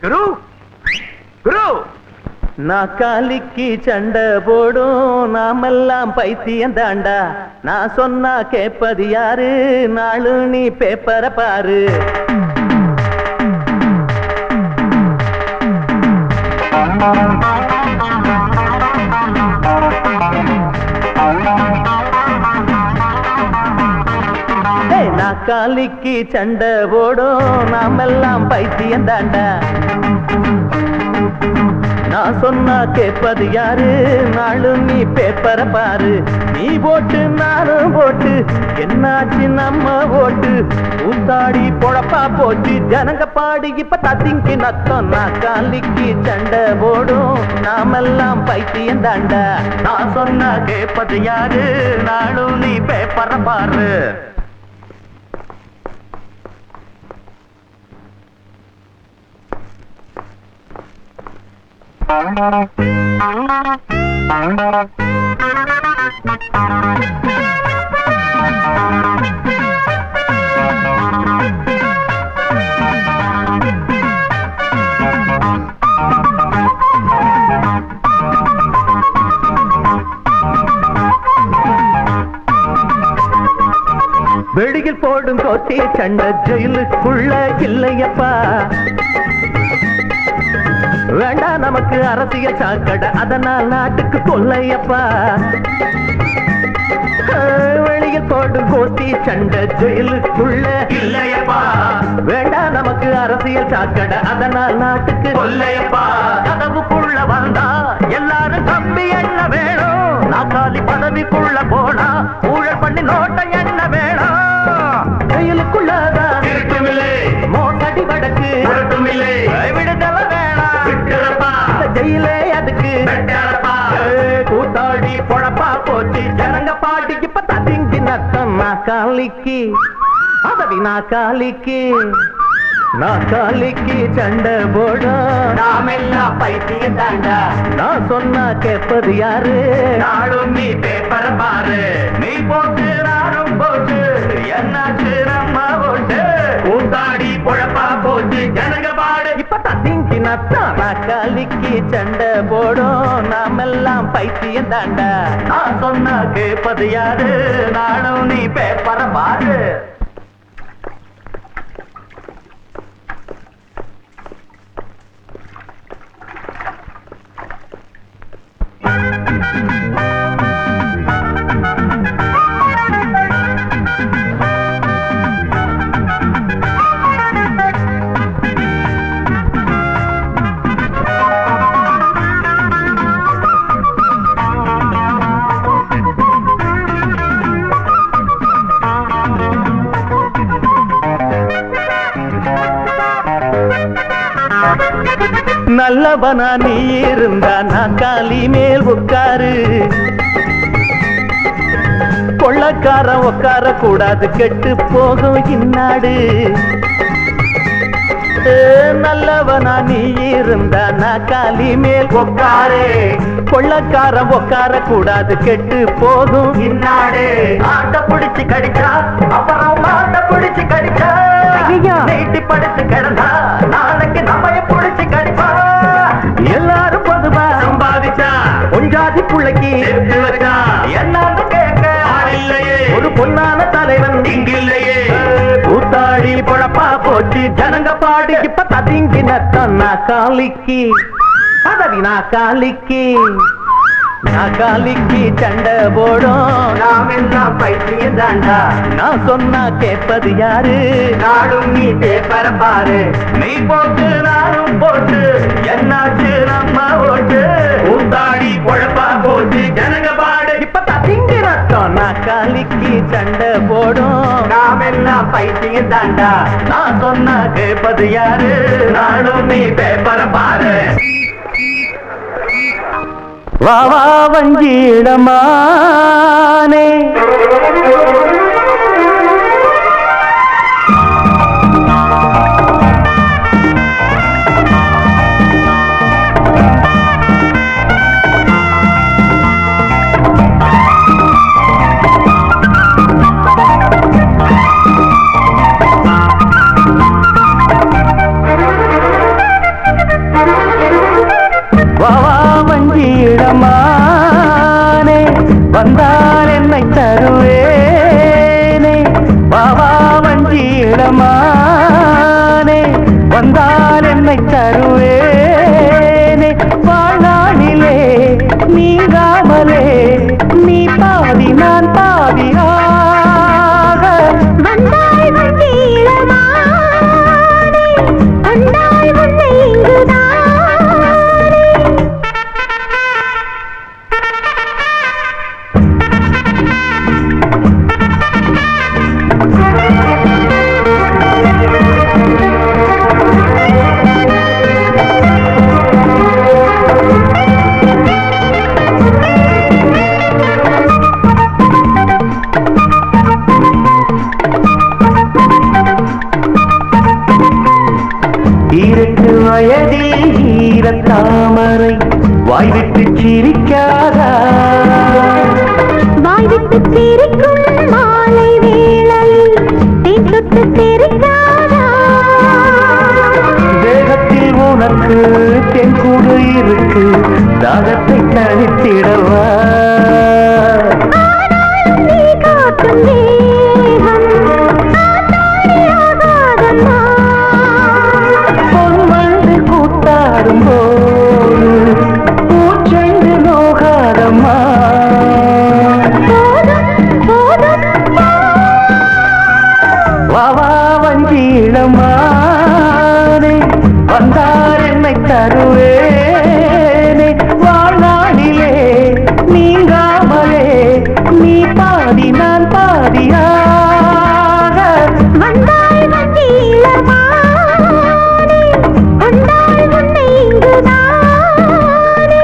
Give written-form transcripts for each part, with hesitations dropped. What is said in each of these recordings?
குரு குரு நாக்காலிக்கு சண்டை போடும் நாமெல்லாம் பைத்தியம் தாண்டா. நான் சொன்னா கேப்பது யாரு? நாளு நீ பேப்பரை பாரு. நாக்காலிக்கு சண்டை போடும் நாமெல்லாம் பைத்தியம் தாண்டா. நான் சொன்னா கேட்பது யாரு? நாளு நீ பேப்பரை பாரு. நீ போட்டு நானும் போட்டு என்னாச்சு நம்ம ஓட்டு? ஊத்தாடி பொழப்பா போச்சு ஜனங்க பாடி இப்ப தத்திங்கி நத்தம். நாக்காலிக்கு சண்டை போடும் நாமெல்லாம் பைத்தியம் தாண்டா. நான் சொன்னா கேட்பது யாரு? நாளு நீ பேப்பரை பாரு. வெளியில் போடும் கோட்டி சண்டை ஜெயிலுக்குள்ள இல்லையப்பா. வேண்டாம் நமக்கு அரசியல் சாக்கடை, அதனால் நாட்டுக்கு கொள்ளையப்பா. வெளியில் போடும் கோட்டி சண்டை ஜெயிலுக்குள்ள இல்லையப்பா. வேண்டாம் நமக்கு அரசியல் சாக்கடை, அதனால் நாட்டுக்கு கொள்ளையப்பா. கதவுக்குள்ள வந்தா எல்லாரும் கம்பி என்ன வேணும்? நாக்காலி பதவிக்குள்ள போனா ஊழல் பண்ணி நோட்டை என்ன வேணும்? ஜெயிலுக்குள்ளதான் இருக்குமில்லை மோசடி வடக்கு இல்லை விடுதலை வேணாம் ஜெயிலே அதுக்கு கூத்தாடி பொழப்பா போச்சு ஜனங்க பாட்டி இப்ப ததிங்கி நத்தம். நாக்காலிக்கு பதவி நாக்காலிக்கு நாக்காலிக்கு சண்டை போடும் நாமெல்லாம் பைத்தியம் தாண்டா. நான் சொன்னா கேட்பது யாரு? நாளும் நீ பேப்பரை பாரு. நீ போட்டு நானும் போட்டு என்னாச்சு நம்ம ஓட்டு? கூத்தாடி பொழப்பா போச்சு ஜனங்க பாடு இப்ப தத்திங்கி நத்தம். நாக்காலிக்கு சண்டை போடும் நாமெல்லாம் பைத்தியம் தாண்டா. நான் சொன்னா கேட்பது யாரு? நானும் நீ பேப்பரை பாரு. நல்லவனா நீ இருந்தா நாக்காலி மேல் உட்காரு. கொள்ளக்காரன் உட்கார கூடாது கெட்டு போகும் இந்நாடு. நல்லவனா நீ இருந்தா நாக்காலி மேல் உட்காரு. கொள்ளக்காரன் உட்கார கூடாது கெட்டு போகும் இந்நாடு. ஆட்ட பிடிச்சு கடிச்சா அப்புறம் மாட்ட பிடிச்சு கடிச்சா நீட்டி படுத்து கிடந்தா நாளைக்கு நம்ம பிடிச்சு கடிப்பா. எல்லாரும் பொதுவா சம்பாதிச்சா பொஞ்சாதி புள்ளைக்கு என்னான்னு கேட்க ஒரு பொன்னான தலைவன் இங்கில்லையே. கூத்தாடி பொழப்பா போச்சு ஜனங்க பாடி இப்ப ததிங்கி நத்தம். நாக்காலிக்கு பதவி நாக்காலிக்கு நாக்காலிக்கு சண்டை போடும் நாமெல்லாம் பைத்தியம் தாண்டா. நான் சொன்னா கேட்பது யாரு? நாளும் நீ பேப்பரை பாரு. நீ போட்டு நானும் போட்டு என்னாச்சு நம்ம ஓட்டு? கூத்தாடி பொழப்பா போச்சு ஜனங்க பாடு இப்ப ததிங்கி நத்தம். நாக்காலிக்கு சண்டை போடும் நாமெல்லாம் பைத்தியம் தாண்டா. நான் சொன்னா கேட்பது யாரு? நாளும் நீ பேப்பரை பாரு. வாவா வஞ்சிடமானே வந்தால் என்னை தருவேனே வாழ்நாளிலே நீங்காமலே நீ பாதி நான் பாதியாக வந்தாய் வந்தீளமானே வந்தாய் உன்னை இங்குதானே ஈரட்டு வயதில் ஈரத்தாமரை வாய்விட்டு சிரிக்காதா வாய்விட்டு சிரிக்கும் மாலை வேளையில் தேன் தொட்டு சிரிக்காதா தேகத்தில் உனக்கு தென்கூடு இருக்கு தாகத்தை தனித்திடவா நீ காக்கும் தேகம் ஆகாதம்மா பொன்வண்டு கூத்தாடும் போது பூச்செண்டு நோகாதம்மா போதும் போதும் வாவா வஞ்சியிடமானே வந்தார் என்னை தருவேனே வாழ்நாளிலே நீங்காமலே நீ பாதி நான் பாதியாக வந்தாய் வந்தீளமானே வந்தாய் உன்னை இங்குதானே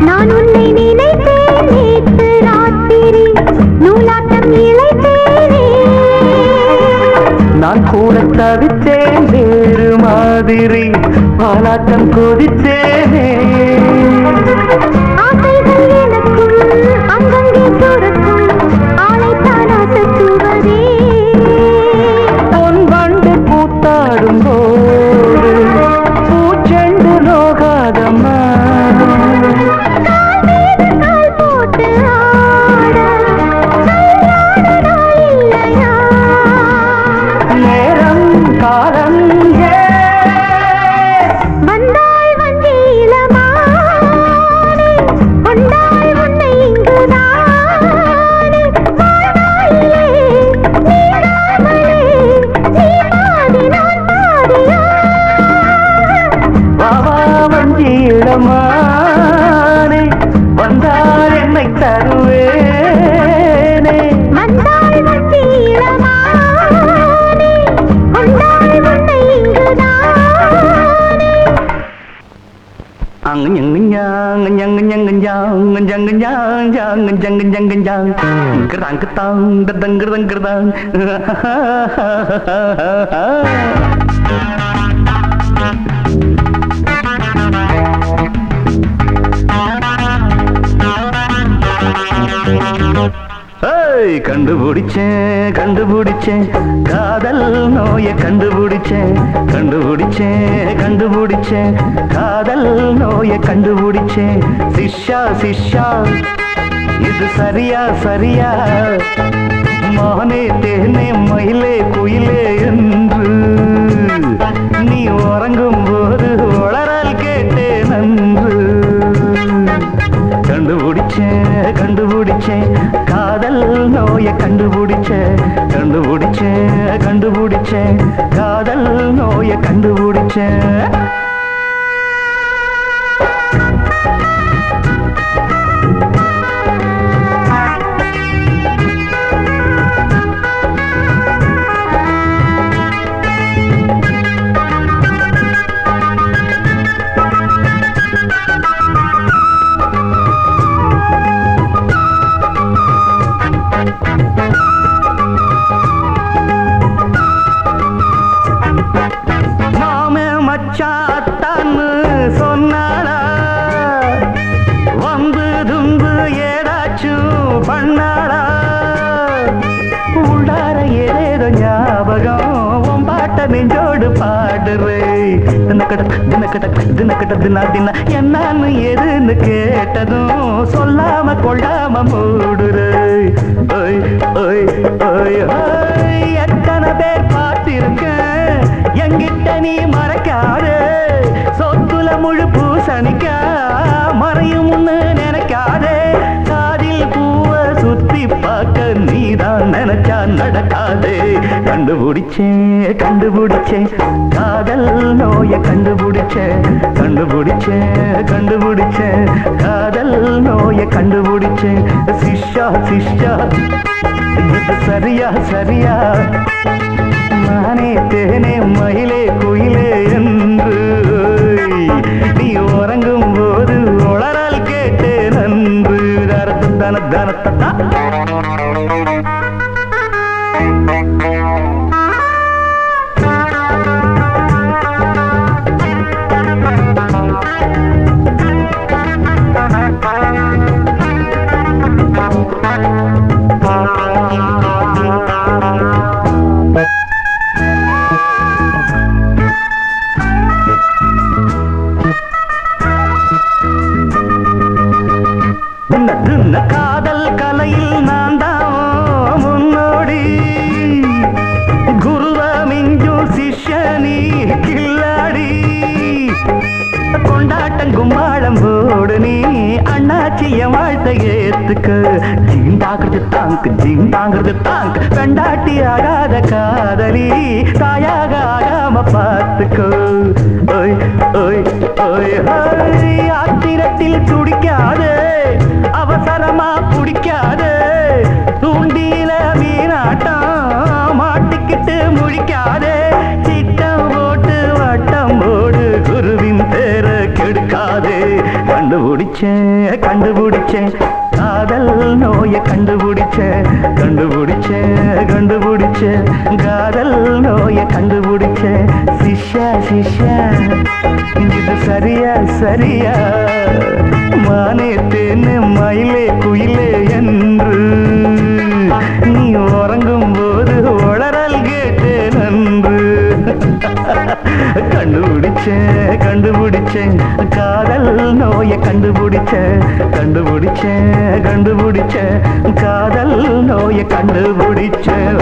நான் உன்னை நினைத்தேன் நேற்று ராத்திரி நூலாட்டம் இழைத்தேனே நான் கூட தவித்தேன் வேறு மாதிரி பாலாட்டம் கொதித்தேனே ஆசைகள் எனக்குள் அங்கங்கே சுரக்கும் ஆளைத்தான் அசத்துவதே பொன் வண்டு கூத்தாடும் போது பூச்செண்டு நோகாதம்மா கால் மீது கால் போட்டு ஆட கல்யாண நாள் இல்லையா நேரம் காலம் வந்தாய் வந்தீளமானே கொண்டாய் உன்னை இங்குதானே வாழ்நாளிலே நீங்காமலே நீ பாதி நான் பாதியா வாவா வஞ்சியிடமானே வந்தார் என்னை தருவேனே வந்தாய் வந்தீளமானே கொண்டாய் உன்னை இங்குதானே கண்டுபிடிச்சேன் கண்டுபிடிச்சேன் காதல் நோய கண்டுபிடிச்சேன் கண்டுபிடிச்சேன் கண்டுபிடிச்சேன் காதல் நோய கண்டுபிடிச்சேன் சிஷ்யா சிஷ்யா இது சரியா சரியா மானே தேனே மயிலே குயிலே என்று நீ உறங்கும் போது உளறல் கேட்டேன் நன்று கண்டுபிடிச்சேன் கண்டுபிடிச்சேன் காதல் நோய கண்டுபிடிச்சேன் கண்டுபிடிச்சேன் கண்டுபிடிச்சேன் காதல் நோய கண்டுபிடிச்சேன் ஞாபகம் பாட்ட நெஞ்சோடு பாடுறே தினக்கட்ட தினா தினா என்னன்னு எதுன்னு கேட்டதும் சொல்லாம கொள்ளாம மூடுறே ஓய் ஓய் ஓய் ஓய் எத்தனை பேர் பார்த்திருக்கேன் எங்கிட்ட நீ மறக்காதே சொத்துல முழு பூசணிக்கா மறையும் நினைக்காதே காதில் பூவ சுத்தி பார்க்க நீதான் நினைச்சா நடக்காதே கண்டுபிடிச்சேன் காதல் நோய கண்டுபிடிச்சேன் காதல் நோய கண்டுபிடிச்சேன் சிஷ்யா இது சரியா நானே தேனே மயிலே குயிலே என்று நீ உறங்கும் போது உளறல் கேட்டேன் நன்று தனத்தா காதல் கலையில் நான் தான் முன்னோடி குருவ மிஞ்சும் சிஷ்யனி கில்லாடி கொண்டாட்டம் கும்பாளம் போடு நீ அண்ணாச்சிய வாழ்த்தை ஏத்துக்கு ஜீந்தாங்கிறது தாங்கு பெண்டாட்டி ஆகாத காதலி தாயாக ஆகாம பார்த்துக்கோ ஓய் ஓய் ஓய் ஓய் ஆத்திரத்தில் துடிக்காதே அவசரமா பிடிக்காதே தூண்டியில மீனாட்டம் மாட்டிக்கிட்டு முழிக்காதே சிட்டம் போட்டு வட்டம் போடு குருவின் பேர கெடுக்காதே கண்டுபிடிச்சேன் காதல் நோய கண்டுபிடிச்சேன் காதல் நோய கண்டுபிடிச்சேன் சிஷ்யா இது சரியா மானே தேனே மயிலே குயிலே என்று நீ உறங்கும் போது உளறல் கேட்டே நன்று கண்டுபிடிச்சேன் காதல் நோய கண்டுபிடிச்சேன் காதல் நோய கண்டுபிடிச்சேன்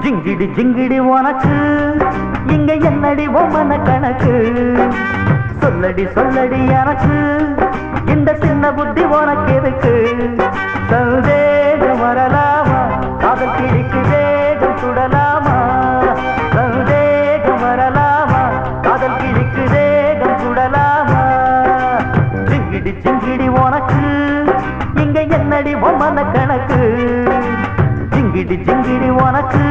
ஜிங்கிடி உனக்கு இங்க என்னடி ஒம்மன கணக்கு சொல்லடி எனக்கு இந்த சின்ன புத்தி உனக்கு எதுக்கு சந்தேகம் வரலாமா காதல் கிழிக்கு வேகம் சுடலாமா சந்தேகம் வரலாமா காதல் கிழிக்கு வேகம் சுடலாமா ஜிங்கிடி உனக்கு இங்க என்னடி ஒம்மன கணக்கு ஜிங்கிடி உனக்கு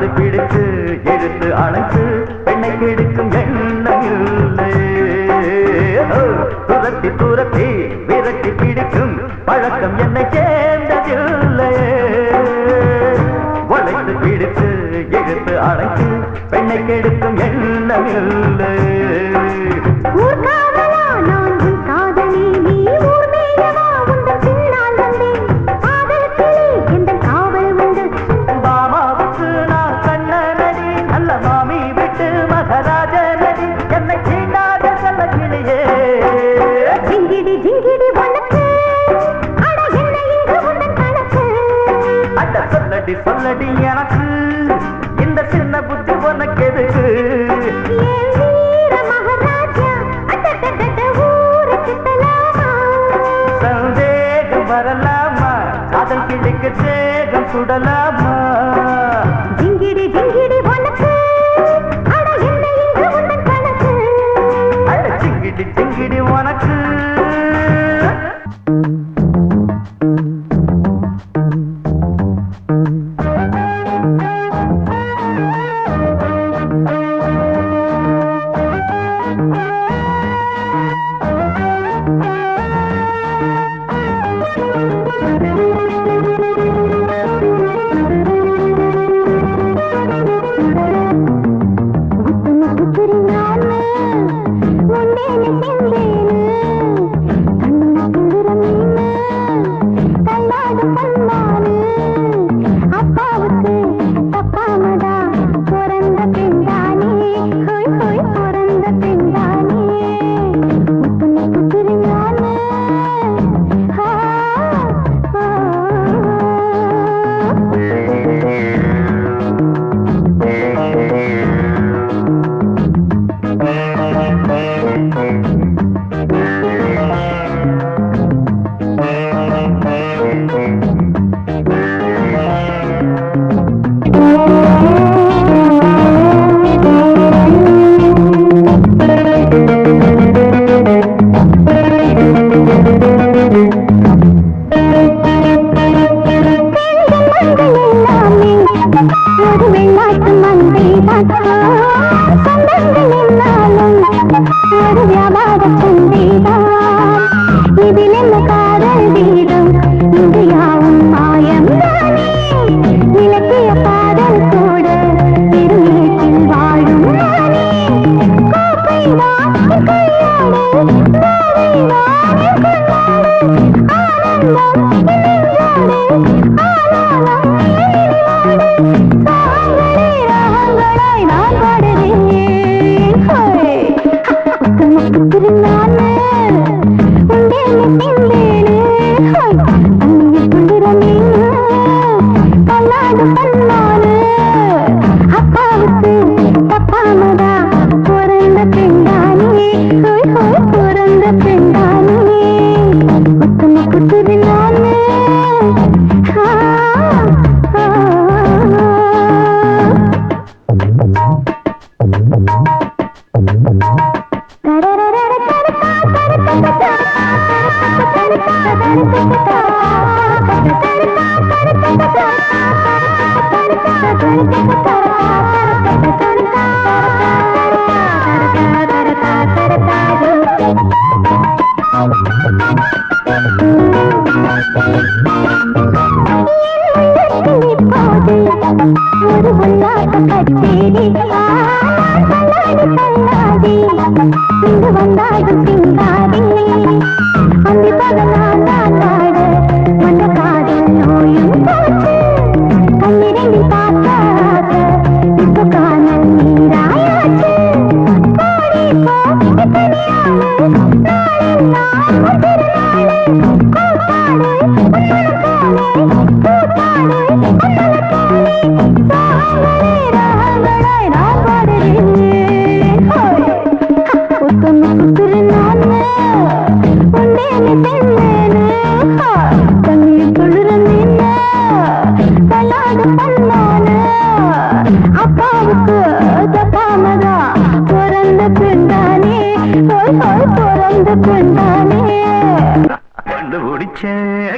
வளைத்து பிடித்து எடுத்து அழைத்து பெண்ணை கெடுக்கும் எண்ணம் இல்லை. துரத்தி துரத்தி விரட்டி பிடிக்கும் பழக்கம் என்னை சேர்ந்ததில்லை. வளைத்து பிடித்து எடுத்து அழைத்து பெண்ணை கெடுக்கும் எண்ணம் இல்லை. ஊர்காவலா நான் உன் காதலி, நீ ஊர் மேயவா உந்தன் பின்னால் வந்தேன். காதல் கிளி எந்தன் காவல் உண்டு. மாமாவுக்கு நான் கண்ணனடி, நல்ல மாமி விட்டு மகராஜனடி, என்னை சீண்டாத செல்ல கிளியே. ஜிங்கிடி ஜிங்கிடி உனக்கு, அட என்ன இங்கு உந்தன் கணக்கு. அட சொல்லடி சொல்லடி எனக்கு, இந்த சின்ன புத்தி உனக்கு எதுக்கு? ஏன் வீர மகாராஜா, அடடடட ஊரு சுத்தலாமா? சந்தேகம் வரலாமா, காதல் கிளிக்கு தேகம் சுடலாமா? ஜிங்கிடி ஜிங்கிடி உனக்கு, அட என்ன இங்கு உந்தன் கணக்கு. அட சிங்கிடி சிங்கிடி உனக்கு. கல்லாடும் பல்லாறு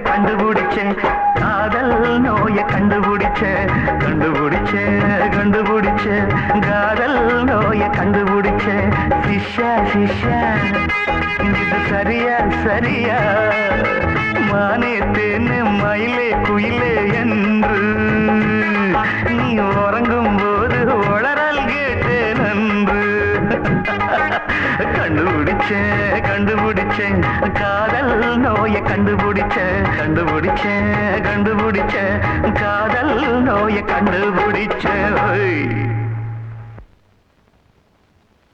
கண்டுபிடிச்சேன் காதல் நோய கண்டுபிடிச்சேன் காதல் நோய கண்டுபிடிச்சேன் சிஷா சிஷா இது சரியா சரியா மானே தேனு மயிலே குயிலே என்று நீ உறங்கும் போது உளறல் கேட்டேன் நன்று கண்டுபிடிச்சேன் காதல் நோய கண்டுபிடிச்சேன் காதல் நோய கண்டுபிடிச்சேன்